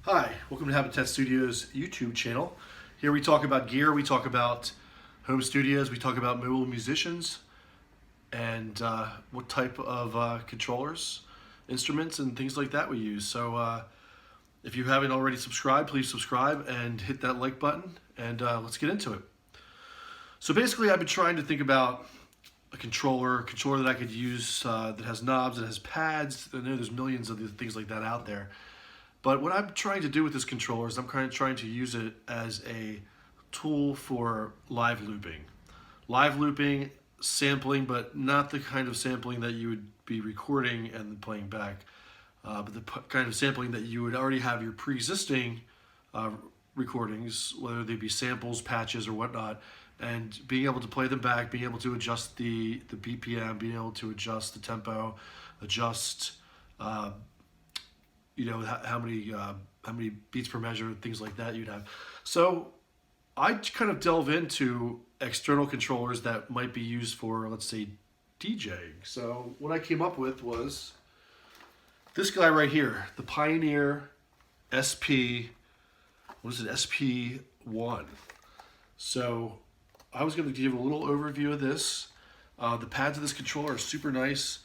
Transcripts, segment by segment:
Hi, welcome to Habitat Studios YouTube channel. Here we talk about gear, we talk about home studios, we talk about mobile musicians, and what type of controllers, instruments, and things like that we use. So if you haven't already subscribed, please subscribe and hit that like button, and let's get into it. So basically, I've been trying to think about a controller that I could use that has knobs, that has pads. I know there's millions of things like that out there. But what I'm trying to do with this controller is I'm kind of trying to use it as a tool for live looping. Live looping, sampling, but not the kind of sampling that you would be recording and playing back, but the kind of sampling that you would already have your pre-existing recordings, whether they be samples, patches, or whatnot, and being able to play them back, being able to adjust the BPM, being able to adjust the tempo, adjust how many beats per measure, things like that you'd have. So I kind of delve into external controllers that might be used for, let's say, DJing. So what I came up with was this guy right here, the Pioneer SP-1. So I was going to give a little overview of this. The pads of this controller are super nice.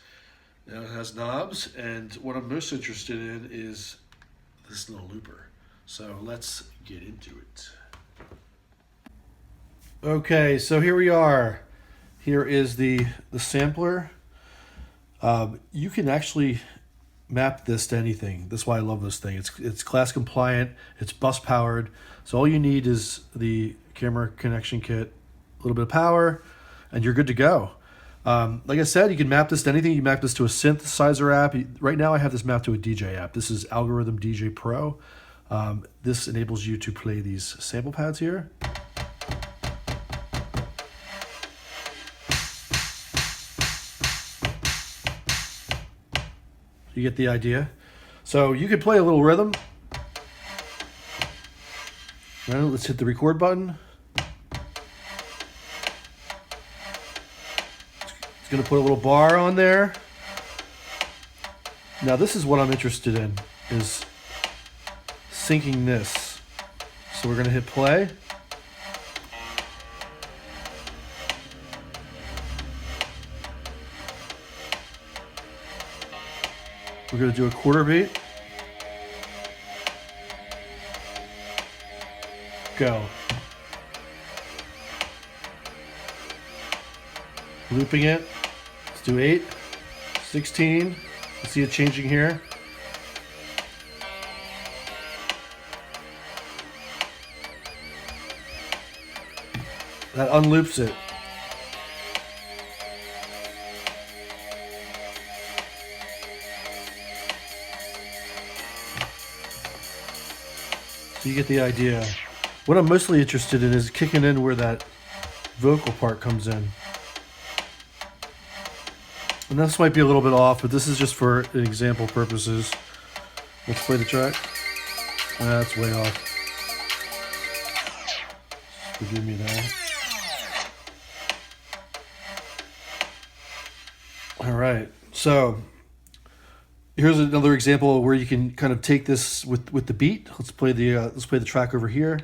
It has knobs, and what I'm most interested in is this little looper. So let's get into it. Okay, so here we are. Here is the sampler. You can actually map this to anything. That's why I love this thing. It's class compliant. It's bus powered. So all you need is the camera connection kit, a little bit of power, and you're good to go. Like I said, you can map this to anything. You map this to a synthesizer app. Right now I have this mapped to a DJ app. This is Algorithm DJ Pro. This enables you to play these sample pads here. You get the idea. So you could play a little rhythm. Right, let's hit the record button. It's going to put a little bar on there. Now this is what I'm interested in, is syncing this. So we're going to hit play. We're going to do a quarter beat. Go. Looping it. Let's do 8, 16. You see it changing here. That unloops it. So you get the idea. What I'm mostly interested in is kicking in where that vocal part comes in. And this might be a little bit off, but this is just for example purposes. Let's play the track. That's way off. Forgive me there. All right, so here's another example where you can kind of take this with the beat. Let's play the track over here.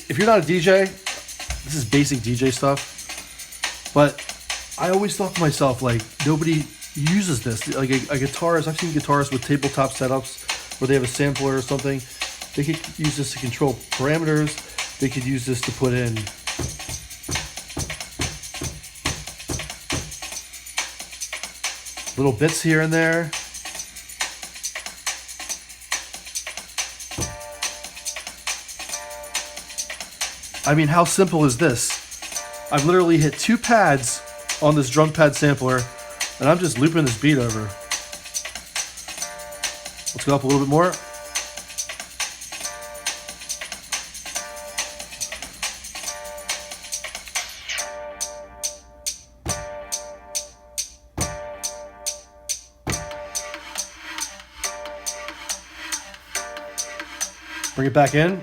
If you're not a DJ, this is basic DJ stuff, but I always thought to myself, like, nobody uses this. Like a guitarist, I've seen guitarists with tabletop setups where they have a sampler or something. They could use this to control parameters. They could use this to put in little bits here and there. I mean, how simple is this? I've literally hit 2 pads on this drum pad sampler, and I'm just looping this beat over. Let's go up a little bit more. Bring it back in.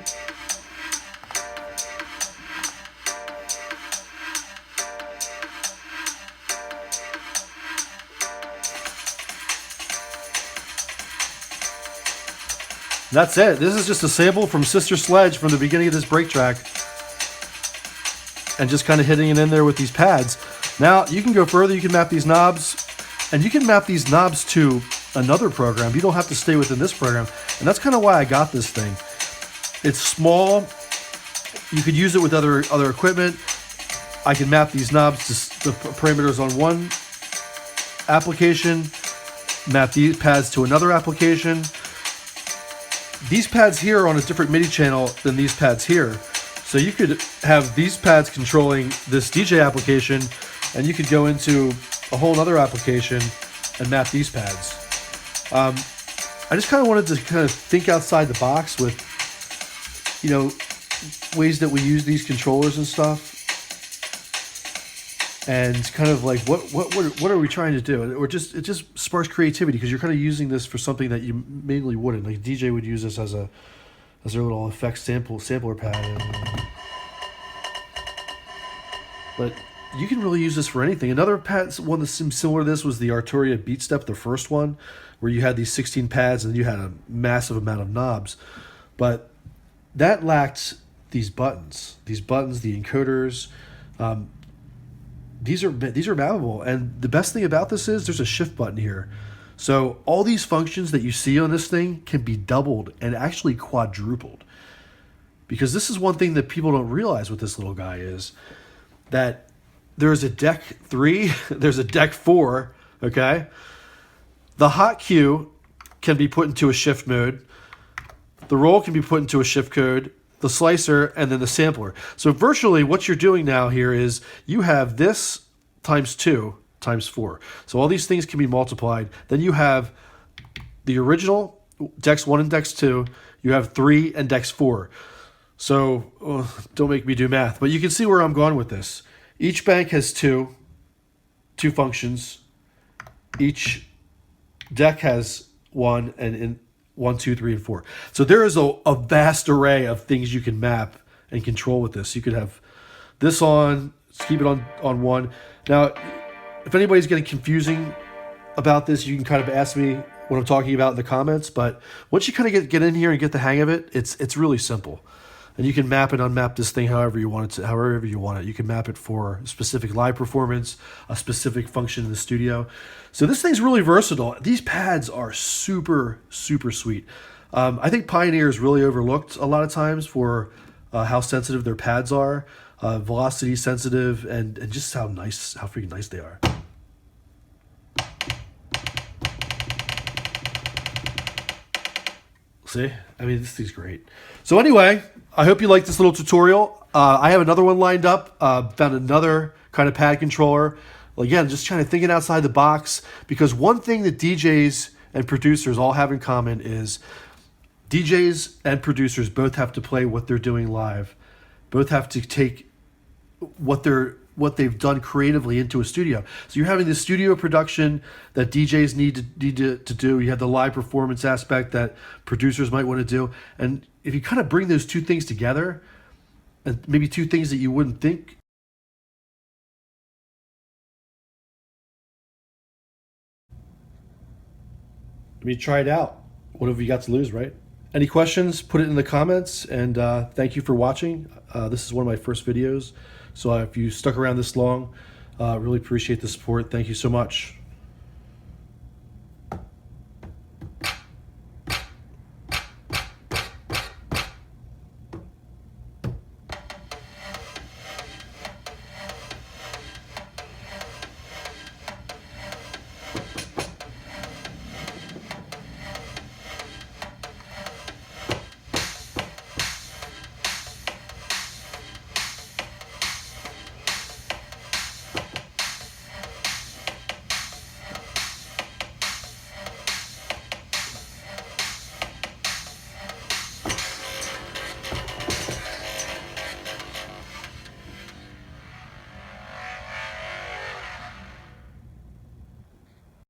that's it. This is just a sample from Sister Sledge from the beginning of this break track. And just kind of hitting it in there with these pads. Now, you can go further. You can map these knobs. And you can map these knobs to another program. You don't have to stay within this program. And that's kind of why I got this thing. It's small. You could use it with other equipment. I can map these knobs to the parameters on one application. Map these pads to another application. These pads here are on a different MIDI channel than these pads here. So you could have these pads controlling this DJ application, and you could go into a whole other application and map these pads. I just kind of wanted to kind of think outside the box with, you know, ways that we use these controllers and stuff. And kind of like, what are we trying to do? Or it just sparks creativity because you're kind of using this for something that you mainly wouldn't. Like a DJ would use this as their little effects sampler pad. But you can really use this for anything. Another pad, one that seems similar to this was the Arturia Beat Step, the first one, where you had these 16 pads and you had a massive amount of knobs. But that lacked these buttons, the encoders. These are mappable, and the best thing about this is there's a shift button here. So all these functions that you see on this thing can be doubled and actually quadrupled. Because this is one thing that people don't realize with this little guy is that there's a deck 3, there's a deck 4, okay? The hot cue can be put into a shift mode. The roll can be put into a shift code, the slicer, and then the sampler. So virtually what you're doing now here is you have this times 2 times 4. So all these things can be multiplied. Then you have the original decks 1 and decks 2. You have 3 and decks 4. So don't make me do math, but you can see where I'm going with this. Each bank has two functions. Each deck has 1 and in 1, 2, 3, and 4. So there is a vast array of things you can map and control with this. You could have this on, keep it on 1. Now, if anybody's getting confusing about this, you can kind of ask me what I'm talking about in the comments. But once you kind of get in here and get the hang of it, it's really simple. And you can map and unmap this thing however you want it. You can map it for a specific live performance, a specific function in the studio. So this thing's really versatile. These pads are super, super sweet. I think Pioneer is really overlooked a lot of times for how sensitive their pads are, velocity sensitive, and just how freaking nice they are. See? I mean, this thing's great. So anyway, I hope you liked this little tutorial. I have another one lined up. Found another kind of pad controller. Again, just trying to think outside the box, because one thing that DJs and producers all have in common is DJs and producers both have to play what they're doing live. Both have to take what they've done creatively into a studio. So you're having the studio production that DJs need to do. You have the live performance aspect that producers might want to do. And if you kind of bring those two things together, and maybe two things that you wouldn't think. I mean, try it out. What have you got to lose, right? Any questions, put it in the comments, and thank you for watching. This is one of my first videos, so if you stuck around this long, really appreciate the support. Thank you so much.